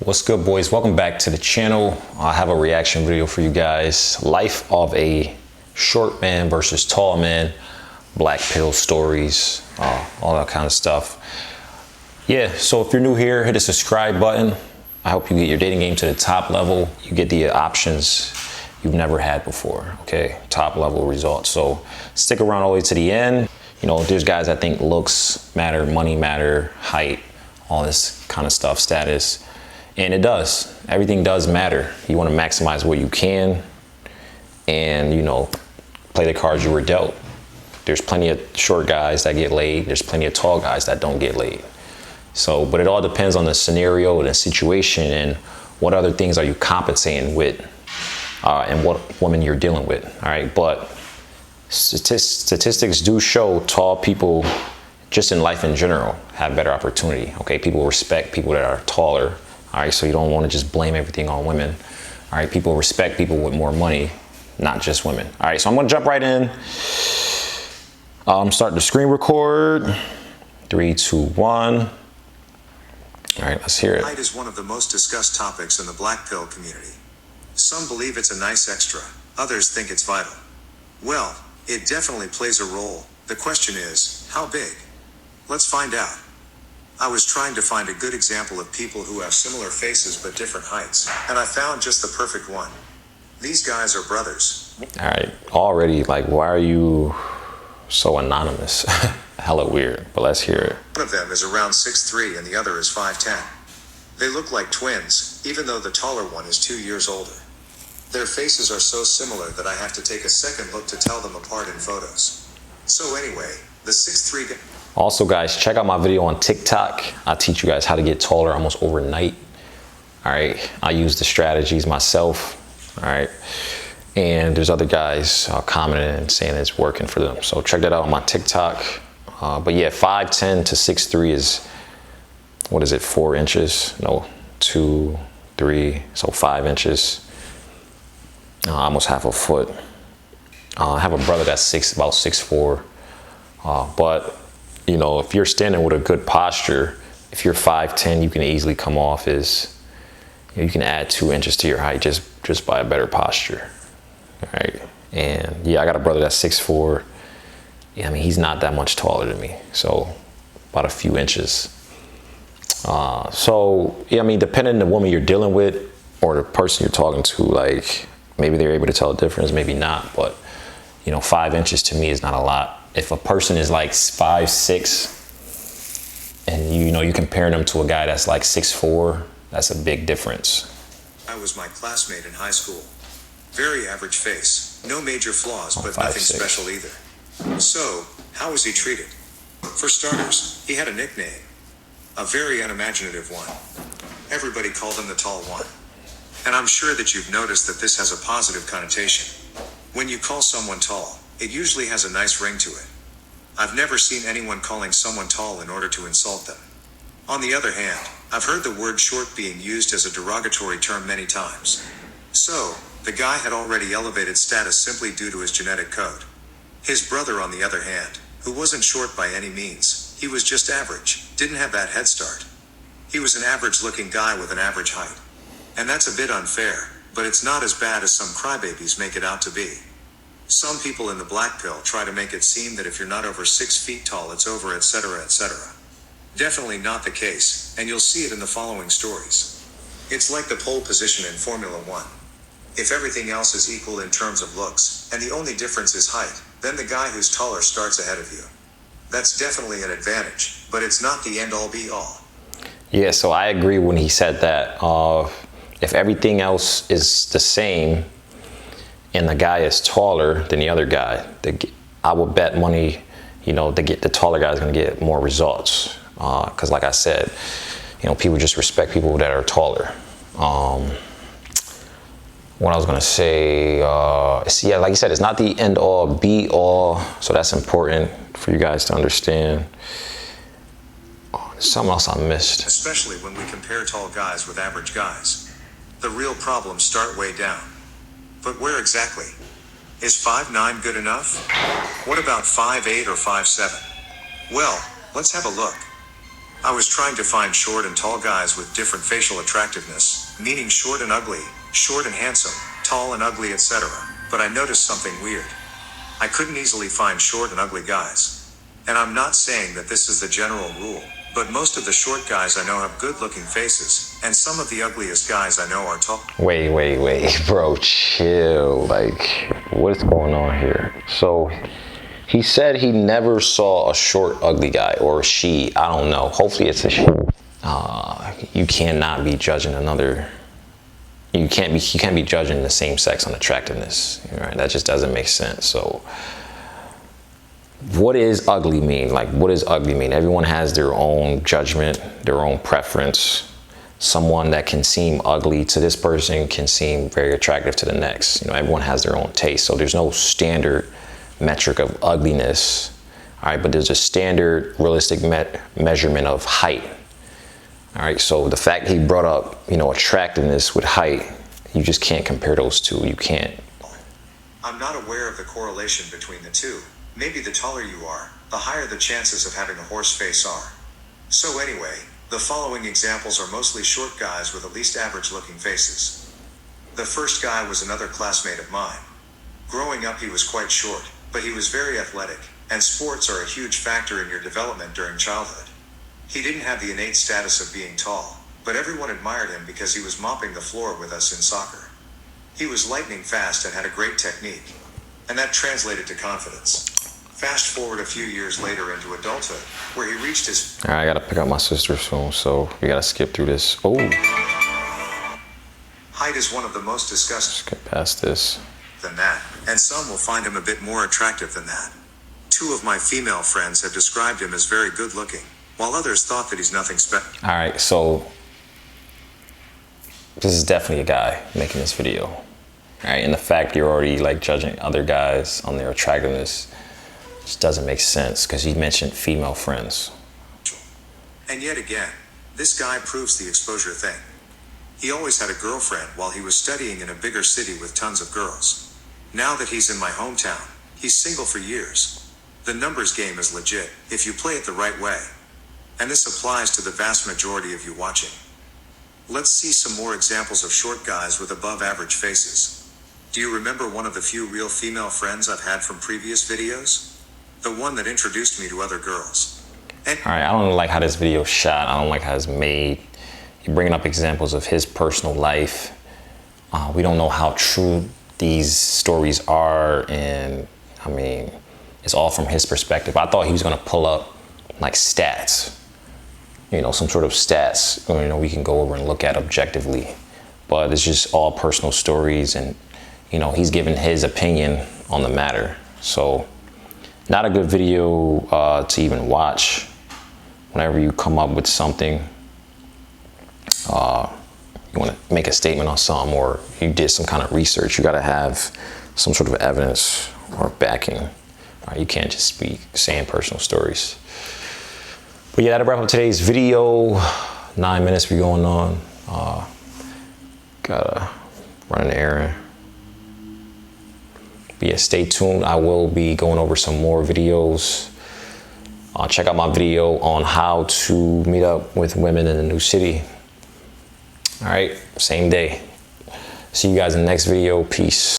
What's good, boys? Welcome back to the channel. I have a reaction video for you guys. Life of a short man versus tall man, black pill stories, all that kind of stuff. Yeah, so if you're new here, hit the subscribe button. I hope you get your dating game to the top level. You get the options you've never had before, okay? Top level results. So stick around all the way to the end. You know, there's guys that think looks matter, money matter, height, all this kind of stuff, status. And it does. Everything does matter. You want to maximize what you can and, you know, play the cards you were dealt. There's plenty of short guys that get laid. There's plenty of tall guys that don't get laid. So, but it all depends on the scenario and the situation and what other things are you compensating with and what woman you're dealing with, all right? But statistics do show tall people, just in life in general, have better opportunity, okay? People respect people that are taller. All right, so you don't want to just blame everything on women. All right, people respect people with more money, not just women. All right, so I'm gonna jump right in. Start the screen record. 3, 2, 1. All right, let's hear it. Height is one of the most discussed topics in the black pill community. Some believe it's a nice extra, others think it's vital. Well, it definitely plays a role. The question is, how big? Let's find out. I was trying to find a good example of people who have similar faces but different heights, and I found just the perfect one. These guys are brothers. All right, already, like, why are you so anonymous? Hella weird, but let's hear it. One of them is around 6'3" and the other is 5'10". They look like twins, even though the taller one is 2 years older. Their faces are so similar that I have to take a second look to tell them apart in photos. So anyway, the 6'3" guy. Also, guys, check out my video on TikTok. I teach you guys how to get taller almost overnight. All right, I use the strategies myself. All right, and there's other guys commenting and saying it's working for them. So check that out on my TikTok. But yeah, 5'10" to 6'3" is, what is it, 4 inches? No, 2, 3, so 5 inches. Almost half a foot. I have a brother that's about 6'4", but you know, if you're standing with a good posture, if you're 5'10", you can easily come off as, you can add 2 inches to your height just by a better posture. All right, and yeah, I got a brother that's 6'4". Yeah, I mean, he's not that much taller than me, so about a few inches. So yeah, I mean, depending on the woman you're dealing with or the person you're talking to, like, maybe they're able to tell the difference, maybe not, but you know, 5 inches to me is not a lot. If a person is like 5'6", and you know, you're comparing them to a guy that's like 6'4", that's a big difference. I was my classmate in high school. Very average face, no major flaws, but 5'6". nothing special either. So, how was he treated? For starters, he had a nickname. A very unimaginative one. Everybody called him the tall one. And I'm sure that you've noticed that this has a positive connotation. When you call someone tall, it usually has a nice ring to it. I've never seen anyone calling someone tall in order to insult them. On the other hand, I've heard the word short being used as a derogatory term many times. So, the guy had already elevated status simply due to his genetic code. His brother, on the other hand, who wasn't short by any means, he was just average, didn't have that head start. He was an average-looking guy with an average height. And that's a bit unfair, but it's not as bad as some crybabies make it out to be. Some people in the black pill try to make it seem that if you're not over 6 feet tall, it's over, etc., etc. Definitely not the case, and you'll see it in the following stories. It's like the pole position in Formula 1. If everything else is equal in terms of looks, and the only difference is height, then the guy who's taller starts ahead of you. That's definitely an advantage, but it's not the end-all be-all. Yeah, so I agree when he said that. If everything else is the same, and the guy is taller than the other guy, I would bet money, you know, the taller guy is going to get more results. Because like I said, you know, people just respect people that are taller. What I was going to say, yeah, like you said, it's not the end all be all. So that's important for you guys to understand. There's something else I missed. Especially when we compare tall guys with average guys. The real problems start way down. But where exactly? Is 5'9" good enough? What about 5'8" or 5'7"? Well, let's have a look. I was trying to find short and tall guys with different facial attractiveness, meaning short and ugly, short and handsome, tall and ugly, etc. But I noticed something weird. I couldn't easily find short and ugly guys. And I'm not saying that this is the general rule, but most of the short guys I know have good looking faces, and some of the ugliest guys I know are tall. Wait, bro, chill. Like, what's going on here? So, he said he never saw a short, ugly guy, or a she. I don't know. Hopefully it's a she. You cannot be judging another. You can't be judging the same sex on attractiveness. Right? That just doesn't make sense. So, what does ugly mean? Like, what does ugly mean? Everyone has their own judgment, their own preference. Someone that can seem ugly to this person can seem very attractive to the next. You know, everyone has their own taste. So there's no standard metric of ugliness. All right, but there's a standard realistic measurement of height. All right, so the fact he brought up, you know, attractiveness with height, you just can't compare those two. You can't. I'm not aware of the correlation between the two. Maybe the taller you are, the higher the chances of having a horse face are. So anyway, the following examples are mostly short guys with at least average looking faces. The first guy was another classmate of mine. Growing up he was quite short, but he was very athletic, and sports are a huge factor in your development during childhood. He didn't have the innate status of being tall, but everyone admired him because he was mopping the floor with us in soccer. He was lightning fast and had a great technique, and that translated to confidence. Fast forward a few years later into adulthood, where he reached his... All right, I gotta pick up my sister's phone, so we gotta skip through this. Oh. Height is one of the most discussed... Skip past this. ...than that, and some will find him a bit more attractive than that. Two of my female friends have described him as very good looking, while others thought that he's nothing special. All right, so this is definitely a guy making this video. All right, and the fact you're already like judging other guys on their attractiveness just doesn't make sense because he mentioned female friends. And yet again, this guy proves the exposure thing. He always had a girlfriend while he was studying in a bigger city with tons of girls. Now that he's in my hometown, he's single for years. The numbers game is legit if you play it the right way. And this applies to the vast majority of you watching. Let's see some more examples of short guys with above average faces. Do you remember one of the few real female friends I've had from previous videos? The one that introduced me to other girls. And all right, I don't like how this video is shot. I don't like how it's made. You're bringing up examples of his personal life. We don't know how true these stories are, and I mean, it's all from his perspective. I thought he was gonna pull up like stats, you know, some sort of stats, you know, we can go over and look at objectively, but it's just all personal stories, and you know, he's giving his opinion on the matter. So not a good video to even watch. Whenever you come up with something, you want to make a statement on something, or you did some kind of research, you got to have some sort of evidence or backing. You can't just be saying personal stories. But yeah, that'll wrap up today's video. 9 minutes we going on. Gotta run an errand. But yeah, stay tuned. I will be going over some more videos. Check out my video on how to meet up with women in a new city. All right, same day. See you guys in the next video. Peace.